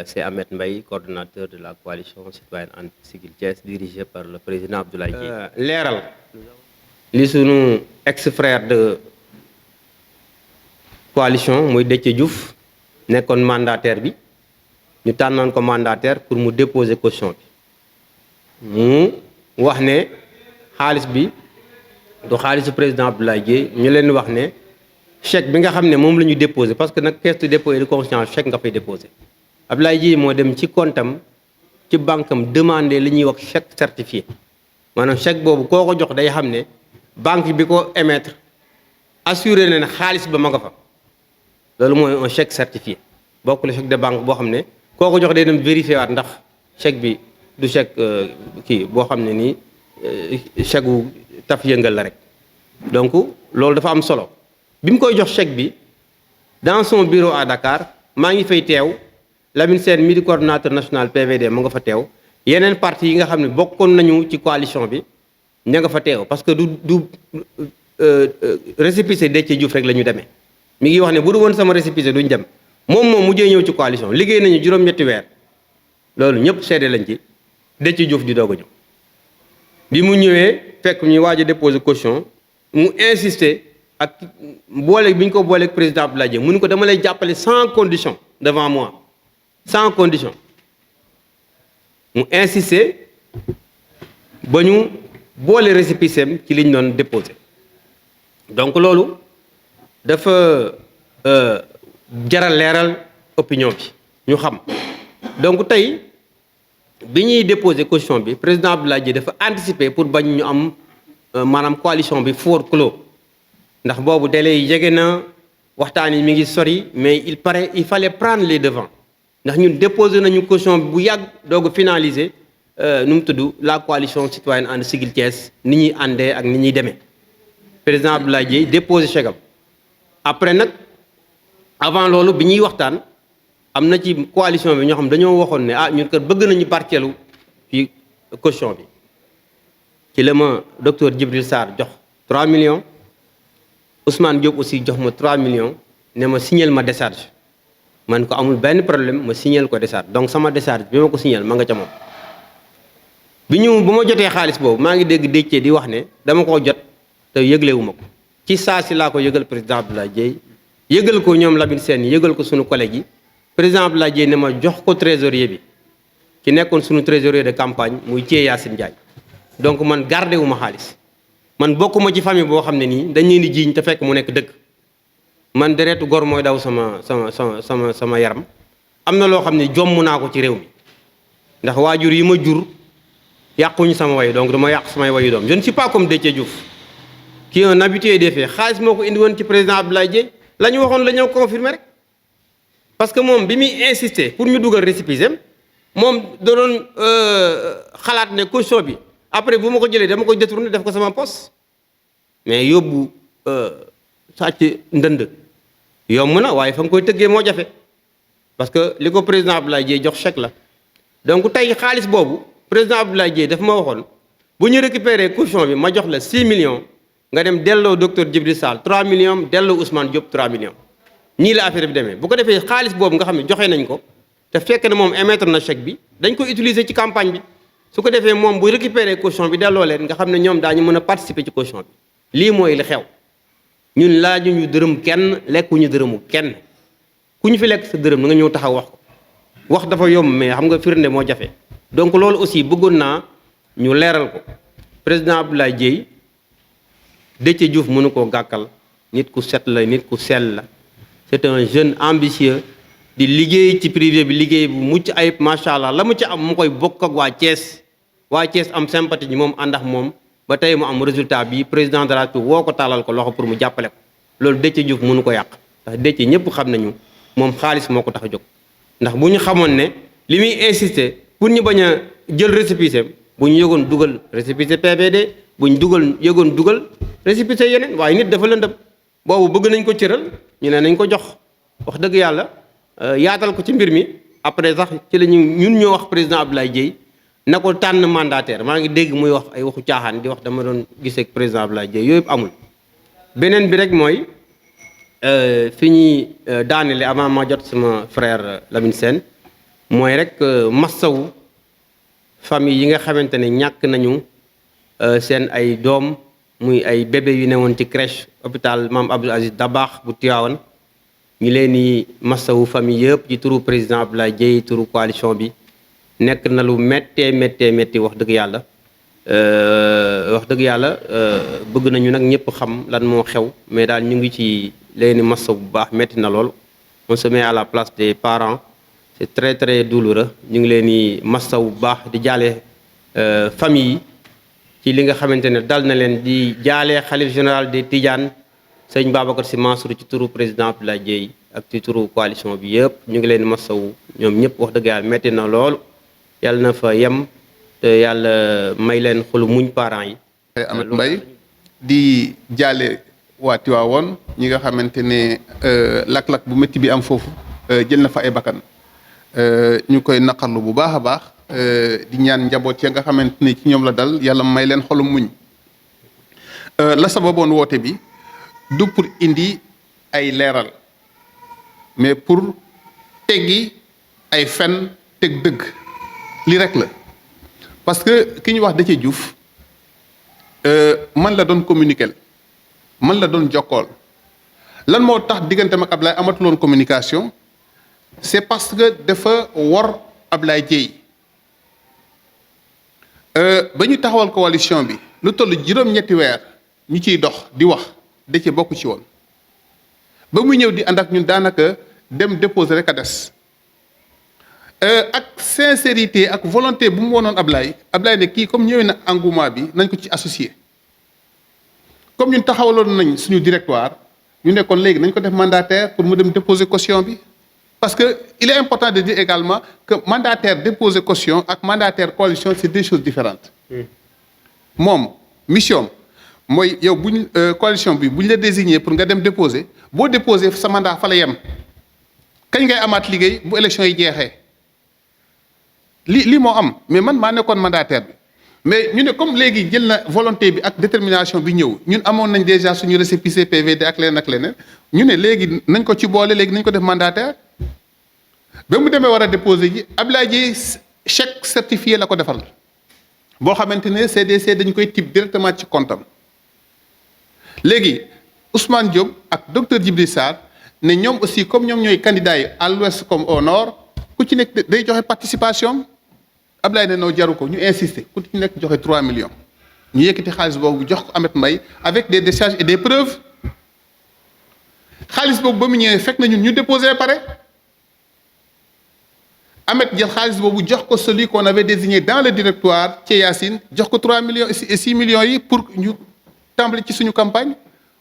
C'est Ahmed Mbaye, coordonnateur de la coalition citoyenne Siggil Thiès, dirigée par le président Abdoulaye Dièye. Leeral li sunu ex-frère de coalition muy Déthié Diouf nekkoon mandataire bi ñu tànnoon ko mandataire pour mu déposer caution bi mu wax ne xaalis bi du xaalisu président Abdoulaye Dièye ñu leen wax ne chèque bi nga xam ne moom la ñu déposé parce que nag caisse de dépôt et de consignation chèque nga fay déposé Abdoulaye Dièye moo dem ci comptam ci banque am demandé li ñuy wax chèque certifié maanaam chèque boobu koo ko jox day xam ne banque bi ko émettre assuré na ne xaalis ba ma nga fa loolu mooy un chèque certifié bokkul chèque de banque boo xam ne koo ko jox day dem vérifié waat ndax chèque bi du chèque kii boo xam ne nii chèque wu taf yëngal la rek donc loolu dafa am solo bi mu koy jox chèque bi dans son bureau à Dakar maa ngi fay teew Lamine Sène mi di coordonnateur national PVD mu nga fa teew yeneen parti yi nga xam ne bokkoon nañu ci coalition bi ña nga fa teew parce que du récépissé Déthié Diouf rek la ñu demee mi ngi wax ne bu du woon sama récépissé duñ dem moom mujjee ñëw ci coalition liggéey nañu juróom-ñetti weer loolu ñëpp seede lañ ci Déthié Diouf di doog a ñëw bi mu ñëwee fekk ñuy waaj a déposer caution mu insister ak boole bi ñu ko booleeg président Abdoulaye Dièye mu ne ko dama lay jàppale sans condition devant moi sans condition mu insister ba ñu boole récépissé am ci liñ doon déposé donc loolu dafa jaral leeral opinion bi ñu xam donc tey bi ñuy déposé caution bi président Abdoulaye Dièye dafa anticiper pour bañ ñu am maanaam coalition bi fort clos ndax boobu délai yi jege na waxtaan yi mi ngi sori mais il fallait prendre les devants ndax ñun déposé nañu caution bi bu yàgg doog a finaliser nu mu tudd la coalition citoyenne And Siggil Thiès ni ñuy àndee ak ni ñuy demee président Abdoulaye Dièye déposé chèque am après nag avant loolu bi ñuy waxtaan am na ci coalition bi ñoo xam dañoo waxoon ne ñun kat bëgg nañu barkeelu ci caution bi ci la ma docteur Djibril Sarr jox 3 millions Ousmane Diop aussi jox ma 3 millions ne ma signal ma décharge man ko amul benn problème ma signal ko décharge donc sama décharge bi ma ko signal ma nga ca moom bu ma jotee xaalis boobu maa ngi dégg Déthié di wax ne dama koo jot te yëglewu ma ko ci saa si laa ko yëgal président Abdoulaye Dièye yëgal ko ñoom Lamine Sène yëgal ko sunu collègue yi président Abdoulaye Dièye ne ma jox ko trésorier bi ki nekkoon sunu trésorier de campagne muy Thié Yacine Ndiaye donc man gardé wu ma xaalis man bokkuma ci famille boo xam ne nii dañ leen di jiiñ te fekk mu nekk dëgg man deretu gor mooy daw sama yaram am na loo xam ne jomm naa ko ci réew mi ndax waajur yi ma jur yàquñu sama way donc dama yàq samay wayu doom je ne suis pas comme Déthié Diouf qui est un habitué des faits xaalis moo ko indi woon ci président Abdoulaye Dièye la ñu waxoon la ñëw confirmer rek parce que moom bi muy insister pour ñu dugal récépissé moom da doon xalaat ne caution bi après bu ma ko jëlee dama koy détourné def ko sama poste mais yóbbu sàcc ndënd yomb na waaye fa nga koy tëggee moo jafe parce que li ko président Abdoulaye Dièye jox chèque la donc tey xaalis boobu président Abdoulaye Dièye daf ma waxoon bu ñu récupérer caution bi ma jox la 6 millions nga dem delloo docteur Djibril Sall 3 millions delloo Ousmane Diop 3 millions nii la affaire bi demee bu ko defee xaalis boobu nga xam ne joxe nañ ko te fekk ne moom émettre na chèque bi dañ ko utiliser ci campagne bi su ko defee moom bu récupérer caution bi delloo leen nga xam ne ñoom daañu mën a participer ci caution bi lii mooy li xew ñun laajuñu dërëm kenn lekkuñu dërëmu kenn ku ñu fi lekk sa dërëm na nga ñëw taxaw wax ko wax dafa yomb mais xam nga firnde moo jafe donc loolu aussi bëggoon naa ñu leeral ko président Abdoulaye Dièye Déthié Diouf mënu koo gàkkal nit ku set la nit ku sell la c'est un jeune ambitieux di liggéey ci privé bi liggéey bu mucc ayib macha allah la mu ci am mu koy bokk ak waa Thiès am sympathie ñi moom ànd ak moom ba tey mu am résultat bi président de la République woo ko taalal ko loxo pour mu jàppale ko loolu Déthié Diouf mënu ko yàq ndax Déthié ñëpp xam nañu moom xaalis moo ko tax a jóg ndax bu ñu xamoon ne li muy insister pour ñu bañ a jël récépissé bu ñu yëgoon dugal récépissé PVD bu ñu yëgoon dugal récépissé yeneen waaye nit dafa lëndëm boobu bëgg nañ ko cëral ñu ne nañ ko jox wax dëgg yàlla yaatal ko ci mbir mi après sax ci la ñun ñoo wax président Abdoulaye Dièye na ko tànn mandataire maa ngi dégg muy wax ay waxu caaxaan di wax dama doon gisee ak président Abdoulaye Dièye yooyu yëpp amul beneen bi rek mooy fi ñuy daanele avant ma jot sama frère Lamine Sène mooy rek massawu famille yi nga xamante ne ñàkk nañu seen ay doom muy ay bébé yu newoon ci crèche hôpital Mame Abdou Aziz Dabakh bu Tivaouane ñu leen di massawu famille yëpp ci turu président Abdoulaye Dièye turu coalition bi nekk na lu métti wax dëgg yàlla bëgg nañu nag ñëpp xam lan moo xew mais daal ñu ngi ci leen di massawu bu baax métti na lool on se met à la place des parents c'est très douloureux ñu ngi leen di massawu bu baax di jaale famille yi ci li nga xamante ne dal na leen di jaale xalif général des Tidianes sëñ Babacar Sy Mansour ci turu président Abdoulaye Dièye ak ci turu coalition bi yëpp ñu ngi leen di masawu ñoom ñëpp wax dëgg yàlla metti na lool yàlla na fa yem te yàlla may leen xolu muñ parents yi. Ameth Mbaye di jaale waa Tivaouane ñi nga xamante ne lakk-lakk bu métti bi am foofu jël na fa ay bakkan ñu koy naqarlu bu baax a baax di ñaan njaboot ya nga xamante ne ci ñoom la dal yàlla may leen xolu muñ la sababoon woote bi. du pour indi ay leeral mais pour teggi ay fen teg dëgg li rek la parce que ki ñu wax Déthié Diouf man la doon communiquer man la doon jokkool lan moo tax digganteem ak Ablaye amatuloon communication c'est parce que dafa wor Ablaye Dièye ba ñu taxawal coalition bi lu toll juróom-ñetti weer ñu ciy dox di wax Déthié bokk ci woon ba muy ñëw di ànd ak ñun daanaka dem déposer rek a des ak sincérité ak volonté bu mu woonoon Ablaye ne kii comme ñëwee na engouement bi nañ ko ci associé comme ñun taxawaloon nañ suñu directoire ñu nekkoon léegi nañ ko def mandataire pour mu dem déposer caution bi parce que il est important de dire également que mandataire déposer caution ak mandataire coalition c'est deux choses différentes moom mission mooy yow buñ coalition bi bu ñu la désigné pour nga dem déposer boo déposer sa mandat fa la yem kañ ngay amaat liggéey bu élection yi jeexee lii moo am mais man maa nekkoon mandataire bi mais ñu ne comme léegi jël na volonté bi ak détermination bi ñëw ñun amoon nañ déjà suñu récépissé PVD ak leneen ñu ne léegi nañ ko ci boole léegi nañ ko def mandataire ba mu demee war a déposer ji Abdoulaye Dièye chèque certifié la ko defal boo xamante ne CDC dañ koy type directement ci compte am léegi Ousmane Diop ak docteur Djibril Sarr ne ñoom aussi comme ñoom ñooy candidats yi à l'ouest comme au nord ku ci nekk day joxe participation Ablaye ne noo jaru ko ñu insister ku ci nekk joxe 3 millions ñu yëkkati xaalis boobu jox ko Ameth Mbaye avec des décharges et des preuves xaalis boobu ba mu ñëwee fekk na ñun ñu déposé pare Ameth jël xaalis boobu jox ko celui qu'on avait désigné dans le directoire ci Yacine jox ko 3 millions et 6 millions yi pour ñu tàmbali ci suñu campagne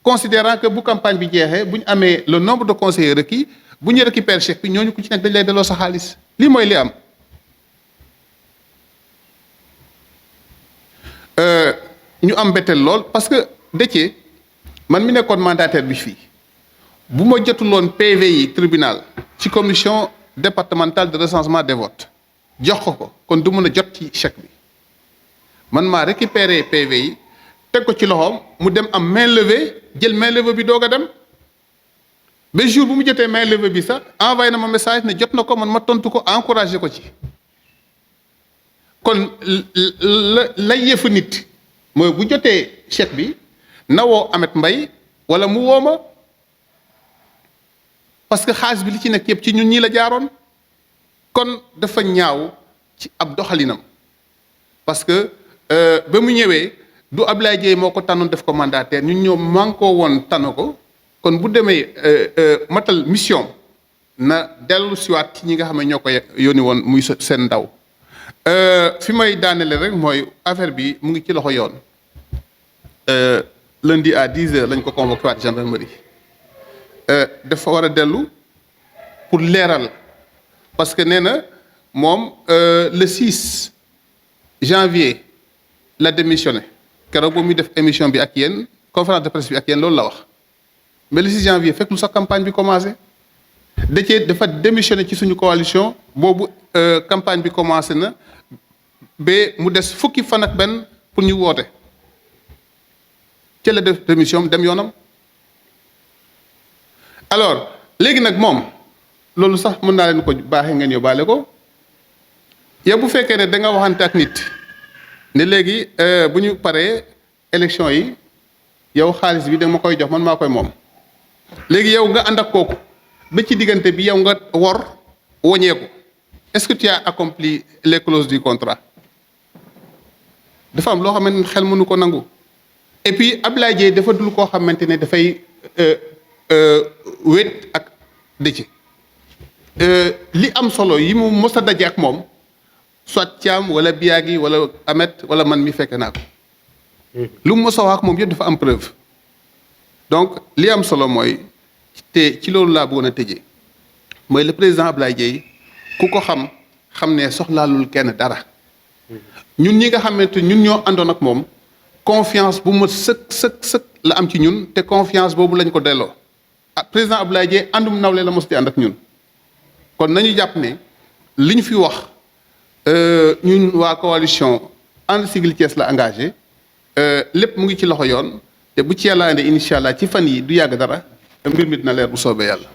considérant que bu campagne bi jeexee bu ñu amee le nombre de conseillers requis bu ñu récupérer chèque bi ñooñu ku ci nekk dañ lay delloo sa xaalis lii mooy li am. ñu am mbetteel lool parce que Déthié man mi nekkoon mandataire bi fii bu ma jotuloon PV yi tribunal ci commission départementale de recensement des votes jox ko kon du mën a jot ci chèque bi man maa récupérer PV yi. teg ko ci loxoom mu dem am main levée jël main levée bi doog a dem ba jour bu mu jotee main levée bi sax envoyé na ma message ne jot na ko man ma tontu ko encouragé ko ci kon la yëfu nit mooy bu jotee chèque bi na woo Ameth Mbaye wala mu woo ma parce que xaalis bi li ci nekk yëpp ci ñun ñii la jaaroon kon dafa ñaaw ci ab doxalinam parce que ba mu ñëwee. du Ablaye Dièye moo ko tànnoon def ko mandataire ñun ñoo mànkoo woon tànn ko kon bu demee matal mission na dellu siwaat ci ñi nga xam ne ñoo ko yónni woon muy seen ndaw fi may daanele rek mooy affaire bi mu ngi ci loxo yoon lundi à 10 heures lañ ko convoqué waat gendarmerie dafa war a dellu pour leeral parce que nee na moom le 6 janvier la démissionné keroog boobu muy def émission bi ak yéen conférence de presse bi ak yéen loolu la wax mais le 6 janvier fekk lu sax campagne bi commencé Déthié dafa démissionné ci suñu coalition boobu campagne bi commencé na ba mu des fukki fan ak benn pour ñu woote ci la def démission dem yoonam alors léegi nag moom loolu sax mën naa leen ko baaxee ngeen yóbbaale ko yow bu fekkee ne da nga waxante ak nit ne léegi bu ñu paree élection yi yow xaalis bi da ma koy jox man maa koy moom léegi yow nga ànd ak kooku ba ci diggante bi yow nga wor woñeeku est-ce que tu as accompli les clauses du contrat dafa am loo xamante ne xel mënu ko nangu et puis Ablaye Dieye dafa dul koo xamante ne dafay wéet ak Déthié li am solo yi mu mos a daje ak moom soit Thiam wala Biagui wala Ahmed wala man mi fekke naa ko lu mu mos a wax ak moom yëpp dafa am preuve donc li am solo mooy te ci loolu laa bëggoon a tëjee mooy le président Ablaye Dieye ku ko xam ne soxlaalul kenn dara ñun ñi nga xamante ñun ñoo àndoon ak moom confiance bu ma sëkk la am ci ñun te confiance boobu lañ ko delloo ah président Ablaye Dieye àndum nawle la mos di ànd ak ñun kon nañu jàpp ne li ñu fi wax ñun waa coalition ànd Siggil Thiès la engagé lépp mu ngi ci loxo yoon te bu ci yàlla ande incha allah ci fan yi du yàgg dara mbir mi dina leer bu soobee yàlla.